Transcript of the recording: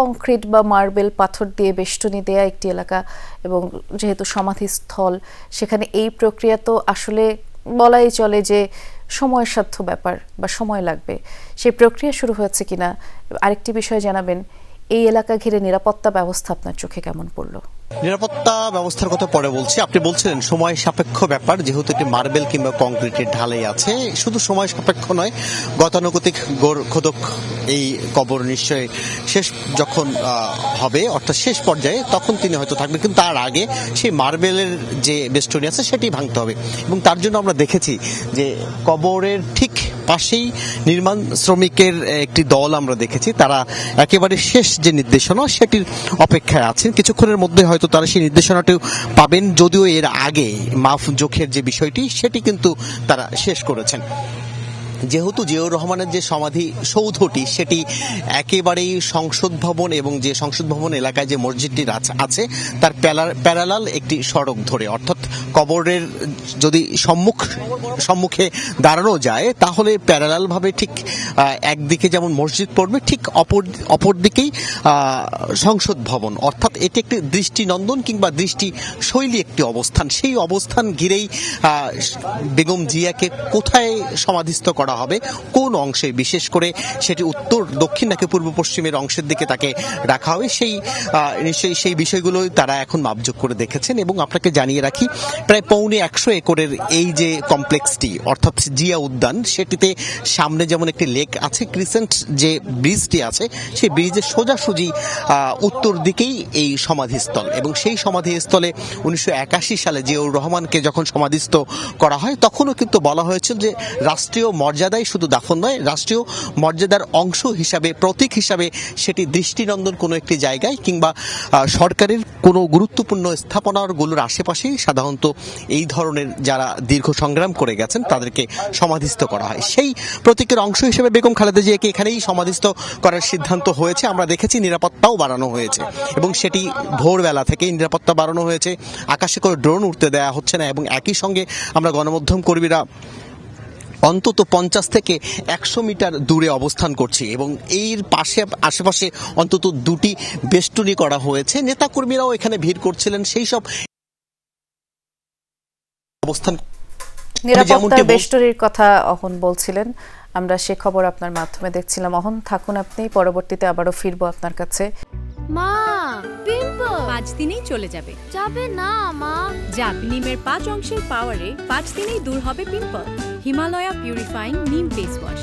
Concrete বা marble পাথর দিয়ে বেষ্টনী দেয়া একটি এলাকা এবং যেহেতু সমাধিস্থল সেখানে এই প্রক্রিয়া তো আসলে বলাই চলে যে সময়সাধ্য ব্যাপার বা সময় লাগবে। সেই প্রক্রিয়া শুরু হয়েছে কিনা আরেকটি বিষয় জানাবেন, এই এলাকা ঘিরে নিরাপত্তা ব্যবস্থা আপনার চোখে কেমন পড়লো? নিরাপত্তা ব্যবস্থার কথা পরে বলছি। আপনি বলছিলেন সময় সাপেক্ষ ব্যাপার, যেহেতু এটি মার্বেল কিংবা কংক্রিটের ঢালাই আছে, শুধু সময় সাপেক্ষ নয়, গতানুগতিক খোদক এই কবর নিশ্চয়ই শেষ যখন হবে অর্থাৎ শেষ পর্যায়ে তখন তিনি হয়তো থাকবেন, কিন্তু তার আগে সেই মার্বেলের যে বেষ্টনী আছে সেটি ভাঙতে হবে। এবং তার জন্য আমরা দেখেছি যে কবরের ঠিক পাশেই নির্মাণ শ্রমিকের একটি দল আমরা দেখেছি, তারা একেবারে শেষ যে নির্দেশনা সেটির অপেক্ষায় আছেন। কিছুক্ষণের মধ্যে হয়তো তারা সেই নির্দেশনাটিও পাবেন, যদিও এর আগে মাফ জোখের যে বিষয়টি সেটি কিন্তু তারা শেষ করেছেন। যেহেতু জিয়াউর রহমানের যে সমাধি সৌধটি সেটি একেবারেই সংসদ ভবন এবং যে সংসদ ভবন এলাকায় যে মসজিদটি আছে তার প্যারালাল একটি সড়ক ধরে, অর্থাৎ কবরের যদি সম্মুখে দাঁড়ানো যায় তাহলে প্যারালাল ভাবে ঠিক একদিকে যেমন মসজিদ পড়বে, ঠিক অপর দিকেই সংসদ ভবন, অর্থাৎ এটি একটি দৃষ্টিনন্দন কিংবা দৃষ্টি শৈলী একটি অবস্থান। সেই অবস্থান ঘিরেই বেগম জিয়াকে কোথায় সমাধিস্থ করা হবে, কোন অংশে, বিশেষ করে সেটি উত্তর, দক্ষিণ নাকি পূর্ব পশ্চিমের অংশের দিকে তাকে রাখা হবে, নিশ্চয়ই সেই বিষয়গুলোই তারা এখন মাপযোগ করে দেখেছেন। এবং আপনাকে জানিয়ে রাখি, প্রায় 150 একরের এই যে কমপ্লেক্সটি অর্থাৎ জিয়া উদ্যান, সেটিতে সামনে যেমন একটি লেক আছে, ক্রিসেন্ট যে ব্রিজটি আছে সেই ব্রিজের সোজাসুজি উত্তর দিকেই এই সমাধিস্থল। এবং সেই সমাধিস্থলে 1981 সালে জিয়াউর রহমানকে যখন সমাধিস্থ করা হয় তখনও কিন্তু বলা হয়েছিল যে রাষ্ট্রীয় মর্যাদায় শুধু দাফন নয়, রাষ্ট্রীয় মর্যাদার অংশ হিসাবে, প্রতীক হিসাবে সেটি দৃষ্টিনন্দন কোনো একটি জায়গায় কিংবা সরকারের কোনো গুরুত্বপূর্ণ স্থাপনাগুলোর আশেপাশেই সাধারণত এই ধরনের যারা দীর্ঘ সংগ্রাম করে গেছেন তাদেরকে সমাধিস্থ করা হয়। সেই প্রতীকের অংশ হিসেবে বেগম খালেদা জিয়াকে এখানেই সমাধিস্থ করার সিদ্ধান্ত হয়েছে। আমরা দেখেছি নিরাপত্তাও বাড়ানো হয়েছে এবং সেটি ভোরবেলা থেকেই নিরাপত্তা বাড়ানো হয়েছে, আকাশে করে ড্রোন উঠতে দেওয়া হচ্ছে না। এবং একই সঙ্গে আমরা গণমাধ্যম কর্মীরা অন্তত 50 থেকে 100 মিটার দূরে অবস্থান করছি এবং এর আশেপাশে অন্তত 2টি বেষ্টনী করা হয়েছে। নেতাকর্মীরাও এখানে ভিড় করছিলেন। সেই সব অবস্থান নিরাপত্তার বেষ্টনীর কথা অহন বলছিলেন, আমরা সে খবর আপনার মাধ্যমে দেখছিলাম। অহন থাকুন আপনি, পরবর্তীতে আবারও ফিরবো আপনার কাছে। মা, পিম্পল 5 দিনেই চলে যাবে। যাবে না মা। জাপ নিমের 5 অংশের পাওয়ারে 5 দিনেই দূর হবে পিম্পল। হিমালয়া পিউরিফাইং নিম ফেস ওয়াশ।